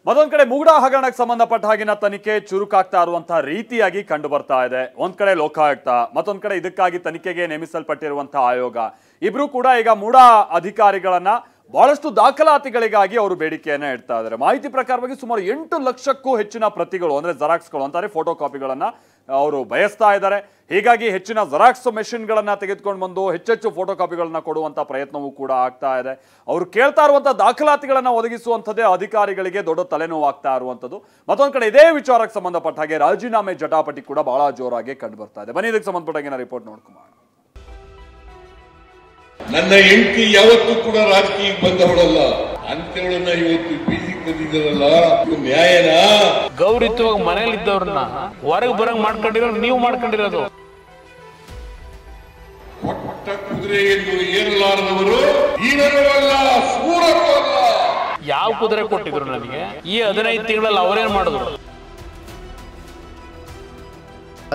ಮತ್ತೊಂದ್ ಕಡೆ ಮುಗುಡ ಹಗರಣಕ್ಕೆ ಸಂಬಂಧಪಟ್ಟ ಹಾಗಿನ ತನಿಖೆ ಚುರುಕಾಗ್ತಾ ಇರುವಂತಹ ರೀತಿಯಾಗಿ ಕಂಡು ಬರ್ತಾ ಇದೆ. ಒಂದ್ ಕಡೆ ಲೋಕಾಯುಕ್ತ, ಮತ್ತೊಂದ್ ಕಡೆ ಇದಕ್ಕಾಗಿ ತನಿಖೆಗೆ ನೇಮಿಸಲ್ಪಟ್ಟಿರುವಂತಹ ಆಯೋಗ ಇಬ್ರು ಕೂಡ ಈಗ ಮೂಡ ಅಧಿಕಾರಿಗಳನ್ನ ಬಹಳಷ್ಟು ದಾಖಲಾತಿಗಳಿಗಾಗಿ ಅವರು ಬೇಡಿಕೆಯನ್ನ ಇಡ್ತಾ ಇದ್ದಾರೆ. ಮಾಹಿತಿ ಪ್ರಕಾರವಾಗಿ ಸುಮಾರು 8 ಲಕ್ಷಕ್ಕೂ ಹೆಚ್ಚಿನ ಪ್ರತಿಗಳು ಅಂದ್ರೆ ಜೆರಾಕ್ಸ್ಗಳು ಅಂತಾರೆ ಫೋಟೋ ಕಾಪಿಗಳನ್ನ ಅವರು ಬಯಸ್ತಾ ಇದ್ದಾರೆ. ಹೀಗಾಗಿ ಹೆಚ್ಚಿನ ಜೆರಾಕ್ಸ್ ಮೆಷಿನ್ಗಳನ್ನ ತೆಗೆದುಕೊಂಡು ಬಂದು ಹೆಚ್ಚೆಚ್ಚು ಫೋಟೋ ಕಾಪಿಗಳನ್ನ ಕೊಡುವಂತ ಪ್ರಯತ್ನವೂ ಕೂಡ ಆಗ್ತಾ ಇದೆ. ಅವರು ಕೇಳ್ತಾ ಇರುವಂತಹ ದಾಖಲಾತಿಗಳನ್ನ ಒದಗಿಸುವಂಥದ್ದೇ ಅಧಿಕಾರಿಗಳಿಗೆ ದೊಡ್ಡ ತಲೆನೋವಾಗ್ತಾ ಇರುವಂಥದ್ದು. ಮತ್ತೊಂದು ಕಡೆ ಇದೇ ವಿಚಾರಕ್ಕೆ ಸಂಬಂಧಪಟ್ಟ ಹಾಗೆ ರಾಜೀನಾಮೆ ಜಟಾಪಟಿ ಕೂಡ ಬಹಳ ಜೋರಾಗಿ ಕಂಡು ಬರ್ತಾ ಇದೆ. ಬನ್ನಿ ಇದಕ್ಕೆ ಸಂಬಂಧಪಟ್ಟ ರಿಪೋರ್ಟ್ ನೋಡ್ಕೊಂಡು. ನನ್ನ ಹೆಂಡತಿ ಯಾವತ್ತೂ ಕೂಡ ರಾಜಕೀಯಕ್ಕೆ ಬಂದವಳಲ್ಲ ಅಂತೇಳನ್ನ ಇವತ್ತು ಬೀದಿಗೆ ಬಂದಿದ್ದಾರಲ್ಲ, ಇದು ನ್ಯಾಯನಾ? ಗೌರವವಾಗಿ ಮನೇಲಿ ಇದ್ದವ್ರನ್ನ ಹೊರಗೆ ಬರಂಗ್ ಮಾಡ್ಕೊಂಡಿರೋ ನೀವು ಮಾಡ್ಕೊಂಡಿರೋದು. ಕೊಟ್ಟ ಕುದುರೆಯನ್ನು ಏರಲಾರದವರು ಹೀನರೂ ಅಲ್ಲ, ಸೂರರೂ ಅಲ್ಲ. ಯಾವ ಕುದುರೆ ಕೊಟ್ಟಿದ್ರು ನನಗೆ? ಈ 15 ತಿಂಗಳಲ್ಲಿ ಅವರೇನ್ ಮಾಡಿದ್ರು?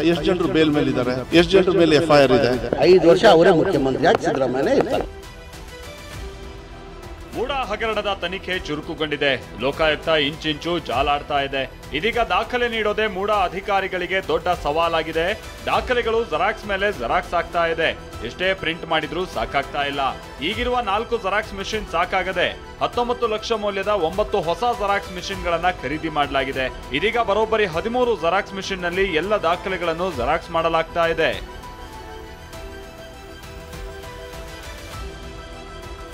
ಎಷ್ಟು ಜನರು ಬೇಲ್ ಮೇಲೆ ಇದ್ದಾರೆ, ಎಷ್ಟು ಜನರ ಮೇಲೆ FIR ಇದೆ? 5 ವರ್ಷ ಅವರೇ ಮುಖ್ಯಮಂತ್ರಿ ಆಗಿ ಸಿದ್ದರಾಮಯ್ಯ ಇರ್ತಾರೆ. ಮೂಡ ಹಗರಣದ ತನಿಖೆ ಚುರುಕುಗೊಂಡಿದೆ. ಲೋಕಾಯುಕ್ತ ಇಂಚಿಂಚು ಜಾಲಾಡ್ತಾ ಇದೆ. ಇದೀಗ ದಾಖಲೆ ನೀಡೋದೇ ಮೂಡ ಅಧಿಕಾರಿಗಳಿಗೆ ದೊಡ್ಡ ಸವಾಲಾಗಿದೆ. ದಾಖಲೆಗಳು ಜೆರಾಕ್ಸ್ ಮೇಲೆ ಜೆರಾಕ್ಸ್ ಆಗ್ತಾ ಇದೆ. ಎಷ್ಟೇ ಪ್ರಿಂಟ್ ಮಾಡಿದ್ರೂ ಸಾಕಾಗ್ತಾ ಇಲ್ಲ. ಈಗಿರುವ 4 ಜೆರಾಕ್ಸ್ ಮೆಷಿನ್ ಸಾಕಾಗದೆ 19 ಲಕ್ಷ ಮೌಲ್ಯದ 9 ಹೊಸ ಜೆರಾಕ್ಸ್ ಮೆಷಿನ್ ಗಳನ್ನ ಖರೀದಿ ಮಾಡಲಾಗಿದೆ. ಇದೀಗ ಬರೋಬ್ಬರಿ 13 ಜೆರಾಕ್ಸ್ ಮೆಷಿನ್ ನಲ್ಲಿ ಎಲ್ಲ ದಾಖಲೆಗಳನ್ನು ಜೆರಾಕ್ಸ್ ಮಾಡಲಾಗ್ತಾ ಇದೆ.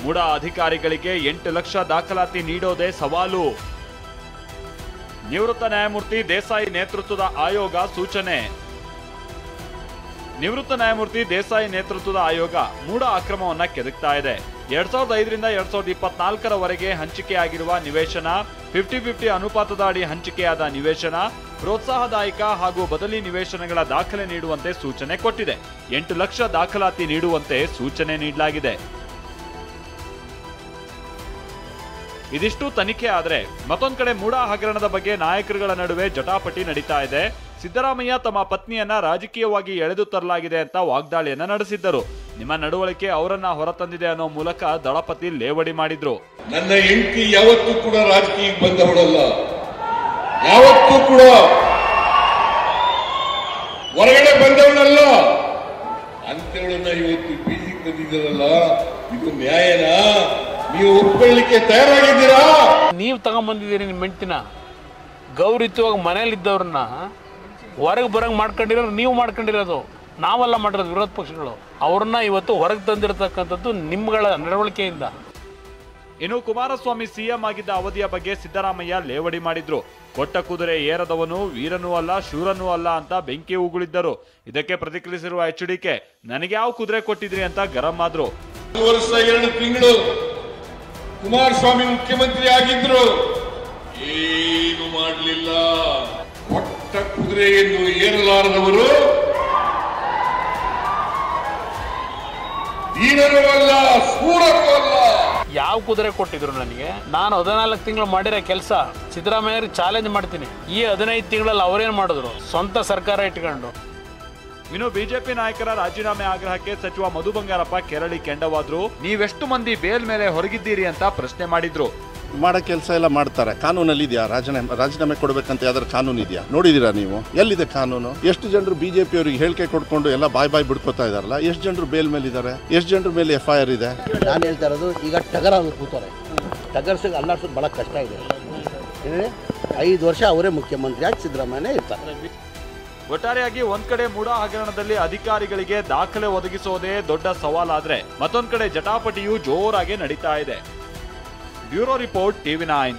ಮೂಡ ಅಧಿಕಾರಿಗಳಿಗೆ 8 ಲಕ್ಷ ದಾಖಲಾತಿ ನೀಡೋದೇ ಸವಾಲು. ನಿವೃತ್ತ ನ್ಯಾಯಮೂರ್ತಿ ದೇಸಾಯಿ ನೇತೃತ್ವದ ಆಯೋಗ ಸೂಚನೆ. ನಿವೃತ್ತ ನ್ಯಾಯಮೂರ್ತಿ ದೇಸಾಯಿ ನೇತೃತ್ವದ ಆಯೋಗ ಮೂಡ ಅಕ್ರಮವನ್ನ ಕೆದಕ್ತಾ ಇದೆ. 2005ರಿಂದ 2024ರವರೆಗೆ ಹಂಚಿಕೆಯಾಗಿರುವ ನಿವೇಶನ, 50-50 ಅನುಪಾತದ ಅಡಿ ಹಂಚಿಕೆಯಾದ ನಿವೇಶನ, ಪ್ರೋತ್ಸಾಹದಾಯಕ ಹಾಗೂ ಬದಲಿ ನಿವೇಶನಗಳ ದಾಖಲೆ ನೀಡುವಂತೆ ಸೂಚನೆ ಕೊಟ್ಟಿದೆ. 8 ಲಕ್ಷ ದಾಖಲಾತಿ ನೀಡುವಂತೆ ಸೂಚನೆ ನೀಡಲಾಗಿದೆ. ಇದಿಷ್ಟು ತನಿಖೆ ಆದ್ರೆ ಮತ್ತೊಂದ್ ಕಡೆ ಮೂಡ ಹಗರಣದ ಬಗ್ಗೆ ನಾಯಕರುಗಳ ನಡುವೆ ಜಟಾಪಟಿ ನಡೀತಾ ಇದೆ. ಸಿದ್ದರಾಮಯ್ಯ ತಮ್ಮ ಪತ್ನಿಯನ್ನ ರಾಜಕೀಯವಾಗಿ ಎಳೆದು ತರಲಾಗಿದೆ ಅಂತ ವಾಗ್ದಾಳಿಯನ್ನ ನಡೆಸಿದ್ದರು. ನಿಮ್ಮ ನಡವಳಿಕೆ ಅವರನ್ನ ಹೊರತಂದಿದೆ ಅನ್ನೋ ಮೂಲಕ ದಳಪತಿ ಲೇವಡಿ ಮಾಡಿದ್ರು. ನನ್ನ ಹೆಂಡತಿ ಯಾವತ್ತೂ ಕೂಡ ರಾಜಕೀಯಕ್ಕೆ ಬಂದವಳಲ್ಲ, ಯಾವತ್ತೂ ಕೂಡ ಹೊರಗಡೆ ಬಂದವಳಲ್ಲ ಅಂತೇಳನ್ನ ಇವತ್ತು ಬೀದಿಗೆ ಬಂದಿದ್ದಾರಲ್ಲ, ಇದು ನ್ಯಾಯನಾ? ನೀವು ಒಪ್ಕೊಳ್ಳಿಕ್ಕೆ ತಯಾರಾಗಿದ್ದೀರಾ? ನೀವು ತಗೊಂಡ್ಬಂದಿದ್ದೀರಿ ನಿಮ್ಮ ಹೆಂಡ್ತಿನ. ಗೌರವವಾಗಿ ಮನೇಲಿ ಇದ್ದವ್ರನ್ನ ಹೊರಗೆ ಬರಂಗ್ ಮಾಡ್ಕೊಂಡಿರೋ ನೀವು ಮಾಡ್ಕೊಂಡಿರೋದು. ನಾವೆಲ್ಲ ಮಾಡಿರೋದು ವಿರೋಧ ಪಕ್ಷಗಳು. ಅವ್ರನ್ನ ಇವತ್ತು ಹೊರಗೆ ತಂದಿರತಕ್ಕಂಥದ್ದು ನಿಮ್ಗಳ ನಡವಳಿಕೆಯಿಂದ. ಇನ್ನು ಕುಮಾರಸ್ವಾಮಿ ಸಿಎಂ ಆಗಿದ್ದ ಅವಧಿಯ ಬಗ್ಗೆ ಸಿದ್ದರಾಮಯ್ಯ ಲೇವಡಿ ಮಾಡಿದ್ರು. ಕೊಟ್ಟ ಕುದುರೆ ಏರದವನು ವೀರನೂ ಅಲ್ಲ ಶೂರನೂ ಅಲ್ಲ ಅಂತ ಬೆಂಕಿ ಉಗುಳಿದ್ದರು. ಇದಕ್ಕೆ ಪ್ರತಿಕ್ರಿಯಿಸಿರುವ HDK, ನನಗೆ ಯಾವ ಕುದುರೆ ಕೊಟ್ಟಿದ್ರಿ ಅಂತ ಗರಂ ಆದ್ರು. 1 ವರ್ಷ 2 ತಿಂಗಳು ಕುಮಾರಸ್ವಾಮಿ ಮುಖ್ಯಮಂತ್ರಿ ಆಗಿದ್ರು, ಏನು ಮಾಡಲಿಲ್ಲ. ಕೊಟ್ಟ ಕುದುರೆಯನ್ನು ಏರಲಾರದವರು ಹೀನರೂ ಅಲ್ಲ, ಸೂರರೂ ಅಲ್ಲ. ಯಾವ ಕುದುರೆ ಕೊಟ್ಟಿದ್ರು ನನಗೆ? ನಾನು 14 ತಿಂಗಳು ಮಾಡಿರೋ ಕೆಲಸ ಸಿದ್ದರಾಮಯ್ಯ ಚಾಲೆಂಜ್ ಮಾಡ್ತೀನಿ. ಈ 15 ತಿಂಗಳಲ್ಲಿ ಅವರೇನ್ ಮಾಡಿದ್ರು? ಸ್ವಂತ ಸರ್ಕಾರ ಇಟ್ಕೊಂಡು. ಇನ್ನು ಬಿಜೆಪಿ ನಾಯಕರ ರಾಜೀನಾಮೆ ಆಗ್ರಹಕ್ಕೆ ಸಚಿವ ಮಧು ಬಂಗಾರಪ್ಪ ಕೆರಳಿ ಕೆಂಡವಾದ್ರು. ನೀವೆಷ್ಟು ಮಂದಿ ಬೇಲ್ ಮೇಲೆ ಹೊರಗಿದ್ದೀರಿ ಅಂತ ಪ್ರಶ್ನೆ ಮಾಡಿದ್ರು. ಮಾಡೋ ಕೆಲಸ ಎಲ್ಲ ಮಾಡ್ತಾರೆ. ಕಾನೂನಲ್ಲಿ ಇದೆಯಾ ರಾಜೀನಾಮೆ ಕೊಡ್ಬೇಕಂತ ಯಾವ್ದಾರು ಕಾನೂನು ಇದೆಯಾ? ನೋಡಿದೀರಾ ನೀವು? ಎಲ್ಲಿದೆ ಕಾನೂನು? ಎಷ್ಟು ಜನರು ಬಿಜೆಪಿ ಅವರಿಗೆ ಹೇಳಿಕೆ ಕೊಡ್ಕೊಂಡು ಎಲ್ಲ ಬಾಯ್ ಬಿಡ್ಕೋತಾ ಇದಾರಲ್ಲ, ಎಷ್ಟು ಜನರು ಬೇಲ್ ಮೇಲೆ ಇದ್ದಾರೆ, ಎಷ್ಟು ಜನರ ಮೇಲೆ FIR ಇದೆ? ನಾನು ಹೇಳ್ತಾ ಇರೋದು, ಈಗ ಟಗರ್ ಅವ್ರು ಕೂತಾರೆ, ಟಗರ್ಸಿಗೆ ಅಲ್ಲಾಡ್ಸೋದು ಬಹಳ ಕಷ್ಟ ಇದೆ. 5 ವರ್ಷ ಅವರೇ ಮುಖ್ಯಮಂತ್ರಿ ಆಗಿ ಸಿದ್ದರಾಮಯ್ಯ ಇರ್ತಾರೆ. ಒಟ್ಟಾರೆಯಾಗಿ ಒಂದ್ ಕಡೆ ಮೂಡ ಹಗರಣದಲ್ಲಿ ಅಧಿಕಾರಿಗಳಿಗೆ ದಾಖಲೆ ಒದಗಿಸೋದೇ ದೊಡ್ಡ ಸವಾಲಾದ್ರೆ ಮತ್ತೊಂದ್ ಕಡೆ ಜಟಾಪಟಿಯು ಜೋರಾಗಿ ನಡೀತಾ ಇದೆ. Bureau report, TV9.